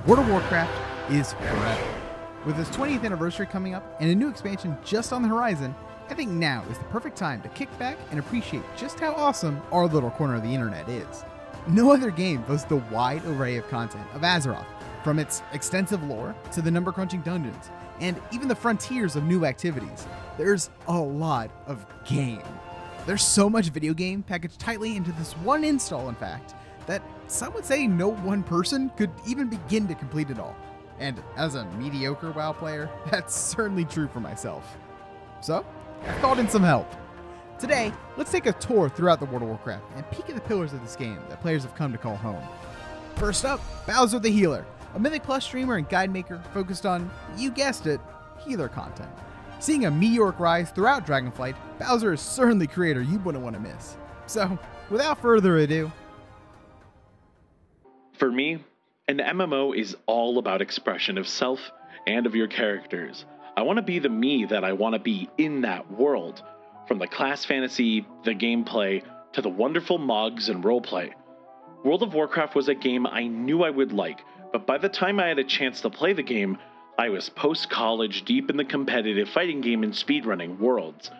World of Warcraft is forever. With its 20th anniversary coming up and a new expansion just on the horizon, I think now is the perfect time to kick back and appreciate just how awesome our little corner of the internet is. No other game boasts the wide array of content of Azeroth, from its extensive lore to the number-crunching dungeons, and even the frontiers of new activities. There's a lot of game. There's so much video game packaged tightly into this one install, in fact, that some would say no one person could even begin to complete it all. And as a mediocre WoW player, that's certainly true for myself. So, I called in some help. Today, let's take a tour throughout the World of Warcraft and peek at the pillars of this game that players have come to call home. First up, Bowser the Healer, a Mythic Plus streamer and guide maker focused on, you guessed it, healer content. Seeing a meteoric rise throughout Dragonflight, Bowser is certainly a creator you wouldn't want to miss. So, without further ado... For me, an MMO is all about expression of self and of your characters. I want to be the me that I want to be in that world. From the class fantasy, the gameplay, to the wonderful mods and roleplay. World of Warcraft was a game I knew I would like, but by the time I had a chance to play the game, I was post-college deep in the competitive fighting game and speedrunning worlds.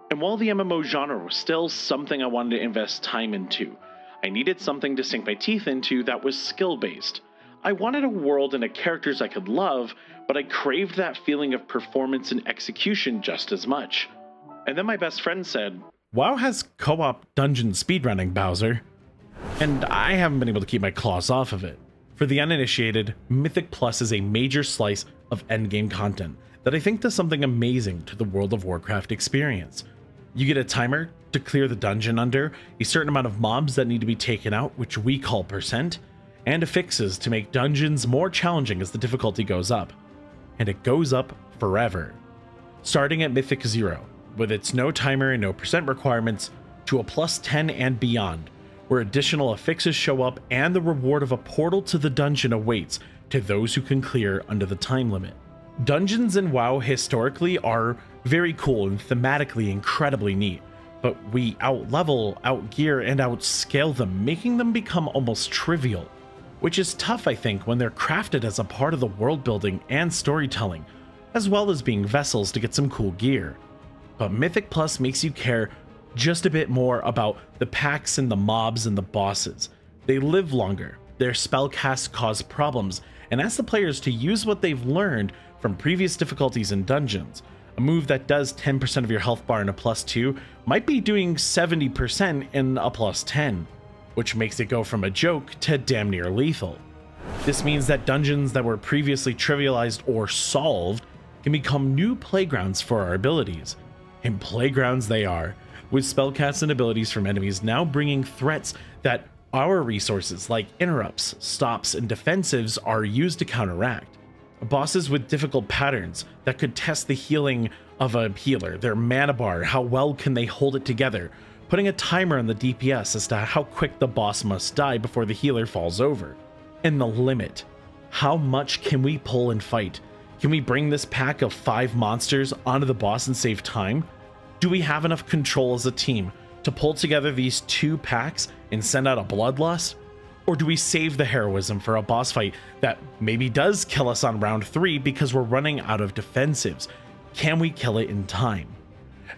And while the MMO genre was still something I wanted to invest time into, I needed something to sink my teeth into that was skill-based. I wanted a world and a characters I could love, but I craved that feeling of performance and execution just as much. And then my best friend said, WoW has co-op dungeon speedrunning, Bowser. And I haven't been able to keep my claws off of it. For the uninitiated, Mythic Plus is a major slice of endgame content that I think does something amazing to the World of Warcraft experience. You get a timer to clear the dungeon under, a certain amount of mobs that need to be taken out, which we call percent, and affixes to make dungeons more challenging as the difficulty goes up. And it goes up forever. Starting at Mythic 0, with its no timer and no percent requirements, to a plus 10 and beyond, where additional affixes show up and the reward of a portal to the dungeon awaits to those who can clear under the time limit. Dungeons in WoW historically are very cool and thematically incredibly neat, but we outlevel, outgear, and outscale them, making them become almost trivial, which is tough, I think, when they're crafted as a part of the world building and storytelling, as well as being vessels to get some cool gear. But Mythic Plus makes you care just a bit more about the packs and the mobs and the bosses. They live longer, their spellcasts cause problems, and ask the players to use what they've learned from previous difficulties in dungeons. A move that does 10% of your health bar in a plus 2 might be doing 70% in a plus 10, which makes it go from a joke to damn near lethal. This means that dungeons that were previously trivialized or solved can become new playgrounds for our abilities. And playgrounds they are, with spellcasts and abilities from enemies now bringing threats that our resources like interrupts, stops, and defensives are used to counteract. Bosses with difficult patterns that could test the healing of a healer, their mana bar, how well can they hold it together, putting a timer on the DPS as to how quick the boss must die before the healer falls over. And the limit. How much can we pull and fight? Can we bring this pack of 5 monsters onto the boss and save time? Do we have enough control as a team to pull together these 2 packs and send out a bloodlust? Or do we save the heroism for a boss fight that maybe does kill us on round 3 because we're running out of defensives? Can we kill it in time?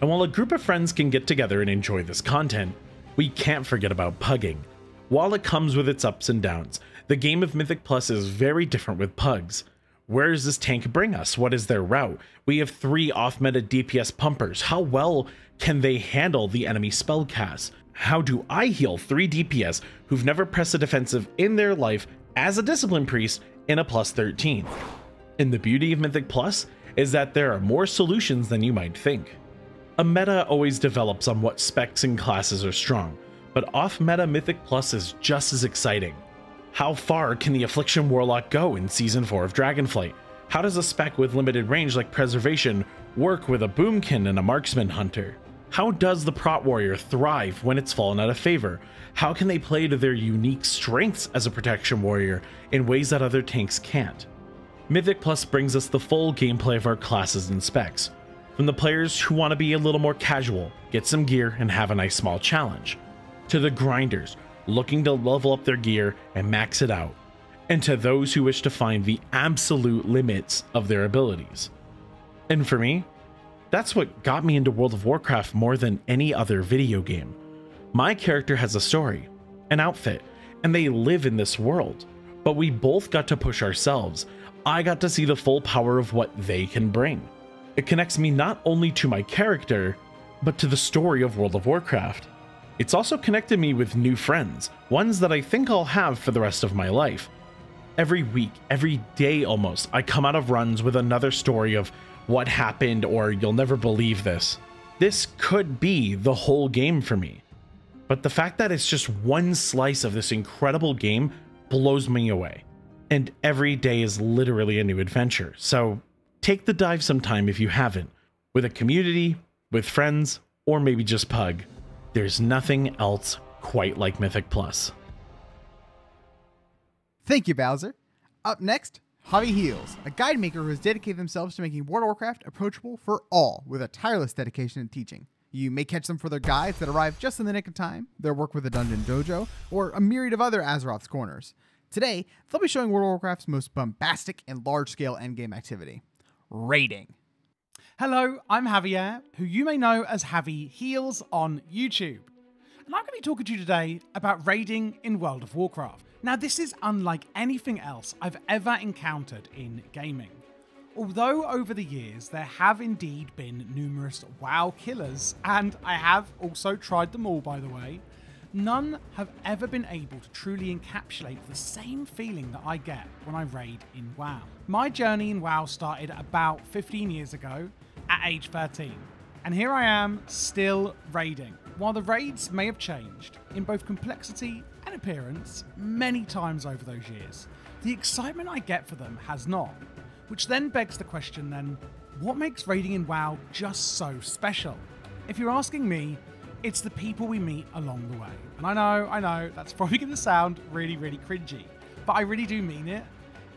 And while a group of friends can get together and enjoy this content, we can't forget about pugging. While it comes with its ups and downs, the game of Mythic Plus is very different with pugs. Where does this tank bring us? What is their route? We have 3 off-meta DPS pumpers. How well can they handle the enemy spellcast? How do I heal 3 DPS who've never pressed a defensive in their life as a Discipline Priest in a plus 13? And the beauty of Mythic Plus is that there are more solutions than you might think. A meta always develops on what specs and classes are strong, but off-meta Mythic Plus is just as exciting. How far can the Affliction Warlock go in Season 4 of Dragonflight? How does a spec with limited range like Preservation work with a Boomkin and a Marksman Hunter? How does the Prot Warrior thrive when it's fallen out of favor? How can they play to their unique strengths as a Protection Warrior in ways that other tanks can't? Mythic Plus brings us the full gameplay of our classes and specs, from the players who want to be a little more casual, get some gear, and have a nice small challenge, to the grinders looking to level up their gear and max it out, and to those who wish to find the absolute limits of their abilities. And for me, that's what got me into World of Warcraft more than any other video game. My character has a story, an outfit, and they live in this world, but we both got to push ourselves. I got to see the full power of what they can bring. It connects me not only to my character, but to the story of World of Warcraft. It's also connected me with new friends, ones that I think I'll have for the rest of my life. Every week, every day almost, I come out of runs with another story of what happened or you'll never believe this. This could be the whole game for me. But the fact that it's just one slice of this incredible game blows me away. And every day is literally a new adventure. So take the dive sometime if you haven't, with a community, with friends, or maybe just Pug. There's nothing else quite like Mythic Plus. Thank you, Bowser. Up next, JaviHeals, a guide maker who has dedicated themselves to making World of Warcraft approachable for all with a tireless dedication and teaching. You may catch them for their guides that arrive just in the nick of time, their work with the Dungeon Dojo, or a myriad of other Azeroth's corners. Today, they'll be showing World of Warcraft's most bombastic and large-scale endgame activity, raiding. Hello, I'm Javier, who you may know as JaviHeals on YouTube. And I'm going to be talking to you today about raiding in World of Warcraft. Now, this is unlike anything else I've ever encountered in gaming. Although over the years there have indeed been numerous WoW killers, and I have also tried them all by the way, none have ever been able to truly encapsulate the same feeling that I get when I raid in WoW. My journey in WoW started about 15 years ago at age 13, and here I am still raiding. While the raids may have changed in both complexity and appearance many times over those years, the excitement I get for them has not. Which then begs the question then, what makes raiding in WoW just so special? If you're asking me, it's the people we meet along the way. And I know, that's probably going to sound really, really cringy, but I really do mean it.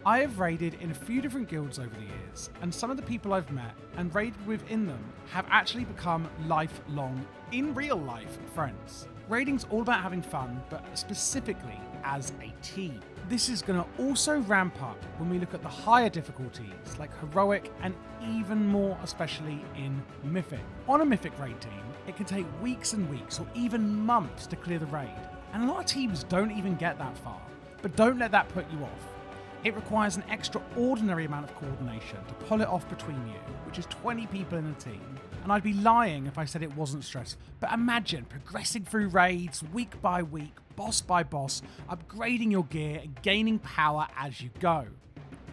I have raided in a few different guilds over the years, and some of the people I've met and raided within them have actually become lifelong, in real life, friends. Raiding's all about having fun, but specifically as a team. This is going to also ramp up when we look at the higher difficulties like Heroic and even more especially in Mythic. On a Mythic raid team, it can take weeks and weeks or even months to clear the raid, and a lot of teams don't even get that far. But don't let that put you off. It requires an extraordinary amount of coordination to pull it off between you, which is 20 people in a team. And I'd be lying if I said it wasn't stressful. But imagine progressing through raids week by week, boss by boss, upgrading your gear and gaining power as you go.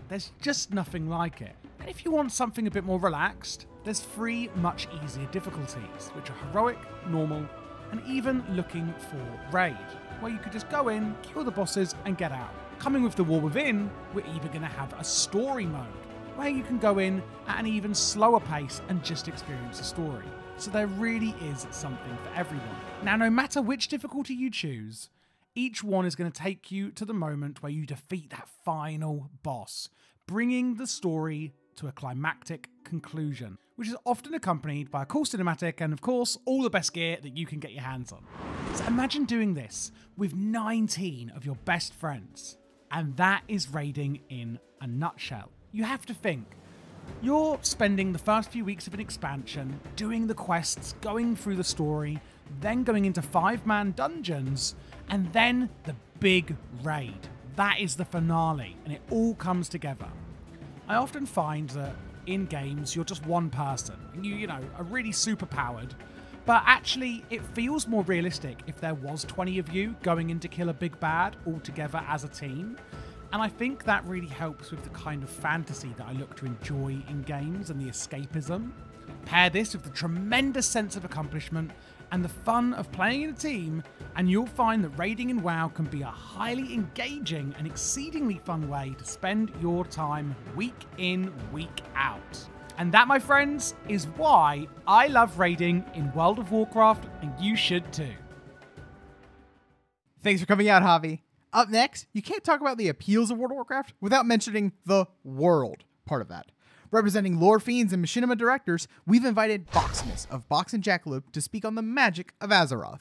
There's just nothing like it. And if you want something a bit more relaxed, there's 3 much easier difficulties, which are Heroic, Normal, and even looking for Raid, where you could just go in, kill the bosses, and get out. Coming with the War Within, we're even going to have a story mode, where you can go in at an even slower pace and just experience the story. So there really is something for everyone. Now, no matter which difficulty you choose, each one is going to take you to the moment where you defeat that final boss, bringing the story to a climactic conclusion, which is often accompanied by a cool cinematic and, of course, all the best gear that you can get your hands on. So imagine doing this with 19 of your best friends. And that is raiding in a nutshell. You have to think. You're spending the first few weeks of an expansion, doing the quests, going through the story, then going into 5-man dungeons, and then the big raid. That is the finale, and it all comes together. I often find that in games, you're just one person, and you know, are really super powered, but actually it feels more realistic if there was 20 of you going in to kill a big bad all together as a team. And I think that really helps with the kind of fantasy that I look to enjoy in games and the escapism. Pair this with the tremendous sense of accomplishment and the fun of playing in a team, and you'll find that raiding in WoW can be a highly engaging and exceedingly fun way to spend your time week in, week out. And that, my friends, is why I love raiding in World of Warcraft, and you should too. Thanks for coming out, Javi. Up next, you can't talk about the appeals of World of Warcraft without mentioning the world part of that. Representing lore fiends and machinima directors, we've invited Boxamus of Box and Jackalope to speak on the magic of Azeroth.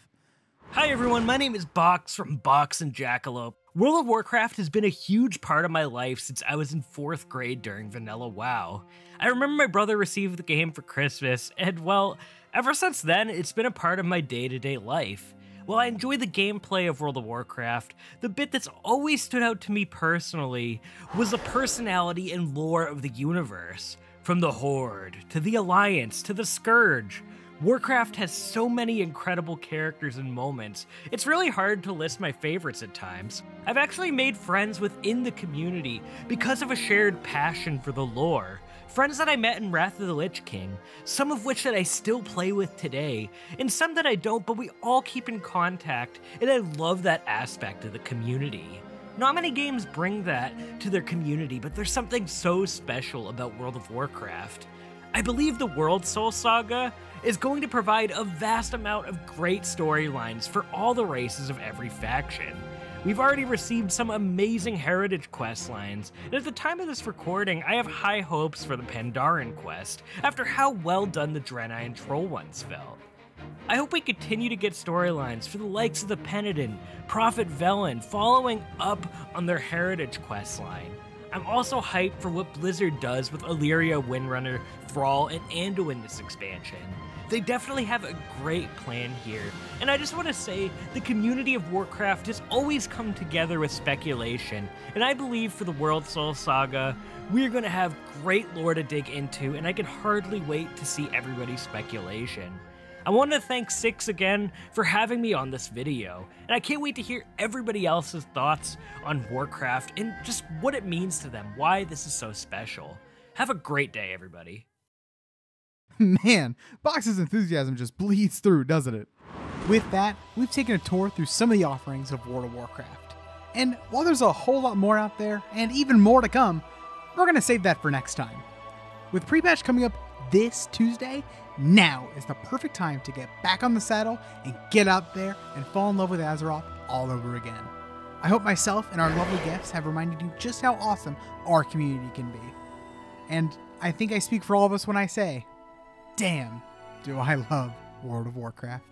Hi everyone, my name is Box from Box and Jackalope. World of Warcraft has been a huge part of my life since I was in 4th grade during Vanilla WoW. I remember my brother received the game for Christmas, and well, ever since then, it's been a part of my day-to-day life. While I enjoy the gameplay of World of Warcraft, the bit that's always stood out to me personally was the personality and lore of the universe. From the Horde, to the Alliance, to the Scourge, Warcraft has so many incredible characters and moments, it's really hard to list my favorites at times. I've actually made friends within the community because of a shared passion for the lore. Friends that I met in Wrath of the Lich King, some of which that I still play with today, and some that I don't, but we all keep in contact, and I love that aspect of the community. Not many games bring that to their community, but there's something so special about World of Warcraft. I believe the World Soul Saga is going to provide a vast amount of great storylines for all the races of every faction. We've already received some amazing heritage quest lines, and at the time of this recording, I have high hopes for the Pandaren quest, after how well done the Draenei and Troll ones felt. I hope we continue to get storylines for the likes of the Penitent, Prophet Velen, following up on their heritage quest line. I'm also hyped for what Blizzard does with Illyria, Windrunner, Thrall, and Anduin this expansion. They definitely have a great plan here, and I just want to say the community of Warcraft has always come together with speculation, and I believe for the World Soul Saga, we're going to have great lore to dig into, and I can hardly wait to see everybody's speculation. I want to thank Six again for having me on this video, and I can't wait to hear everybody else's thoughts on Warcraft and just what it means to them, why this is so special. Have a great day, everybody. Man, Box's enthusiasm just bleeds through, doesn't it? With that, we've taken a tour through some of the offerings of World of Warcraft. And while there's a whole lot more out there, and even more to come, we're going to save that for next time. With Prepatch coming up this Tuesday, now is the perfect time to get back on the saddle and get out there and fall in love with Azeroth all over again. I hope myself and our lovely guests have reminded you just how awesome our community can be. And I think I speak for all of us when I say, damn, do I love World of Warcraft.